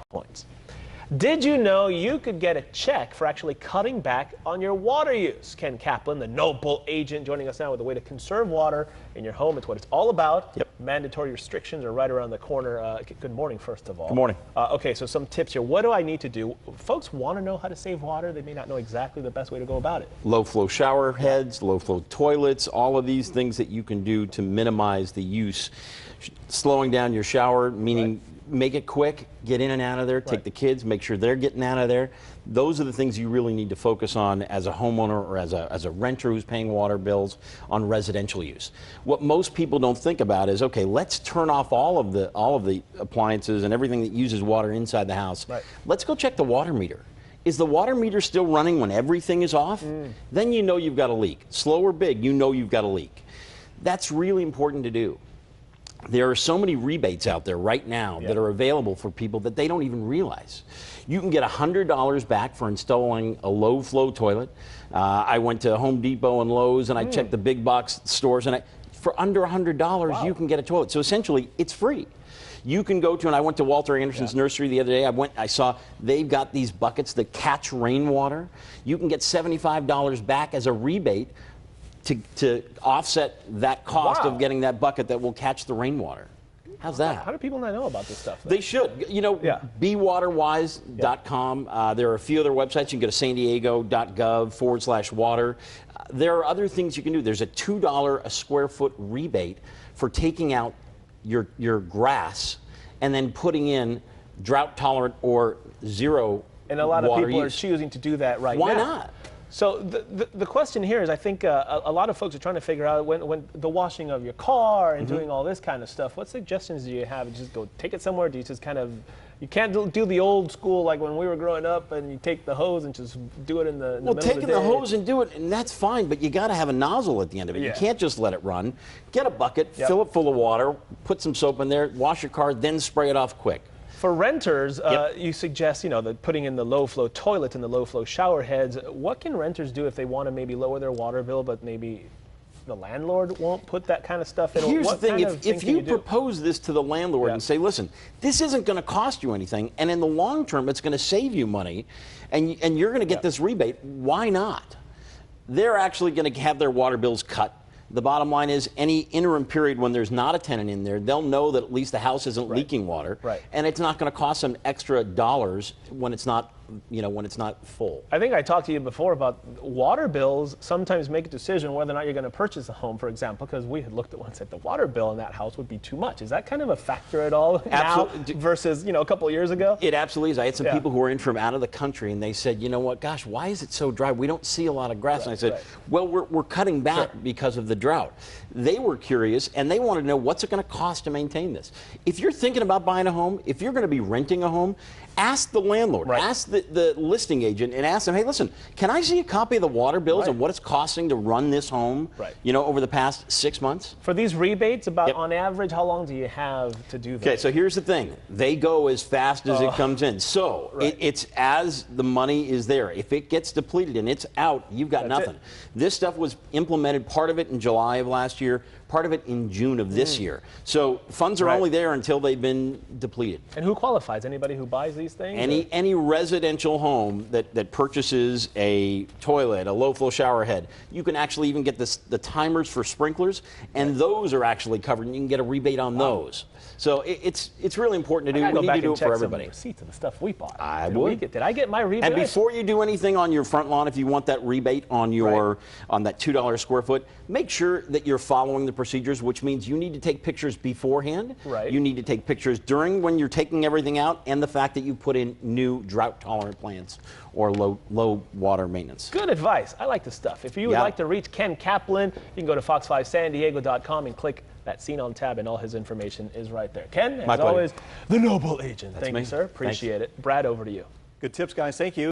points. Did you know you could get a check for actually cutting back on your water use? Ken Kaplan, the noble agent, joining us now with a way to conserve water in your home. It's what it's all about. Yep. Mandatory restrictions are right around the corner. Good morning, first of all. Good morning. Okay, so some tips here. What do I need to do? Folks want to know how to save water. They may not know exactly the best way to go about it. Low flow shower heads, low flow toilets, all of these things that you can do to minimize the use. Slowing down your shower, meaning make it quick, get in and out of there, take the kids, make sure they're getting out of there. Those are the things you really need to focus on as a homeowner or as a renter who's paying water bills on residential use. What most people don't think about is, okay, let's turn off all of the appliances and everything that uses water inside the house. Let's go check the water meter. Is the water meter still running when everything is off? Then you know you've got a leak. Slow or big, you know you've got a leak. That's really important to do. There are so many rebates out there right now that are available for people that they don't even realize. You can get $100 back for installing a low flow toilet. I went to Home Depot and Lowe's and I checked the big box stores, and for under $100 you can get a toilet. So essentially it's free. You can go to, and I went to Walter Anderson's nursery the other day. I saw they've got these buckets that catch rainwater. You can get $75 back as a rebate to offset that cost of getting that bucket that will catch the rainwater. How's that? How do people not know about this stuff, though? They should. You know, bewaterwise.com. There are a few other websites. You can go to sandiego.gov/water. There are other things you can do. There's a $2 a square foot rebate for taking out your grass and then putting in drought tolerant or zero water use. And a lot of people are choosing to do that right now. Why not? So the question here is, I think a lot of folks are trying to figure out when the washing of your car and doing all this kind of stuff, what suggestions do you have? Just go take it somewhere? Do you just kind of, you can't do the old school like when we were growing up and you take the hose and just do it in the middle of the day? Well, taking the hose and do it, and that's fine, but you got to have a nozzle at the end of it. You can't just let it run. Get a bucket, fill it full of water, put some soap in there, wash your car, then spray it off quick. For renters, you suggest, putting in the low-flow toilets and the low-flow shower heads. What can renters do if they want to maybe lower their water bill, but maybe the landlord won't put that kind of stuff in? Here's the thing, if you propose this to the landlord and say, listen, this isn't going to cost you anything, and in the long term, it's going to save you money, and you're going to get this rebate, why not? They're actually going to have their water bills cut. The bottom line is, any interim period when there's not a tenant in there, they'll know that at least the house isn't leaking water, and it's not going to cost them extra dollars when it's not, when it's not full. I think I talked to you before about water bills. Sometimes make a decision whether or not you're going to purchase a home, for example, because we had looked at one and said the water bill in that house would be too much. Is that kind of a factor at all now versus a couple of years ago? It absolutely is. I had some people who were in from out of the country, and they said, you know what, gosh, why is it so dry? We don't see a lot of grass. And I said, well, we're cutting back because of the drought. They were curious, and they wanted to know, what's it going to cost to maintain this? If you're thinking about buying a home, if you're going to be renting a home, ask the landlord, ask the listing agent, and ask them, hey, listen, can I see a copy of the water bills and what it's costing to run this home, over the past 6 months? For these rebates, about on average, how long do you have to do that? Okay, so here's the thing. They go as fast as it comes in. So it's as the money is there. If it gets depleted and it's out, you've got nothing. This stuff was implemented, part of it in July of last year, part of it in June of this year. So funds are only there until they've been depleted. And who qualifies? Anybody who buys these things? Any residential home that purchases a toilet, a low-flow shower head, you can actually even get the timers for sprinklers, and those are actually covered, and you can get a rebate on those. So it's really important to do. We need to do it for everybody. Receipts of the stuff we bought. Did I get my rebate? And before you do anything on your front lawn, if you want that rebate on your on that $2 a square foot, make sure that you're following the procedures, which means you need to take pictures beforehand. You need to take pictures during when you're taking everything out, and the fact that you put in new drought-tolerant plants or low water maintenance. Good advice. I like this stuff. If you would like to reach Ken Kaplan, you can go to fox5sandiego.com and click that Scene On tab, and all his information is right there. Ken, as always, the noble agent. Thank you, sir. Appreciate it. Brad, over to you. Good tips, guys. Thank you.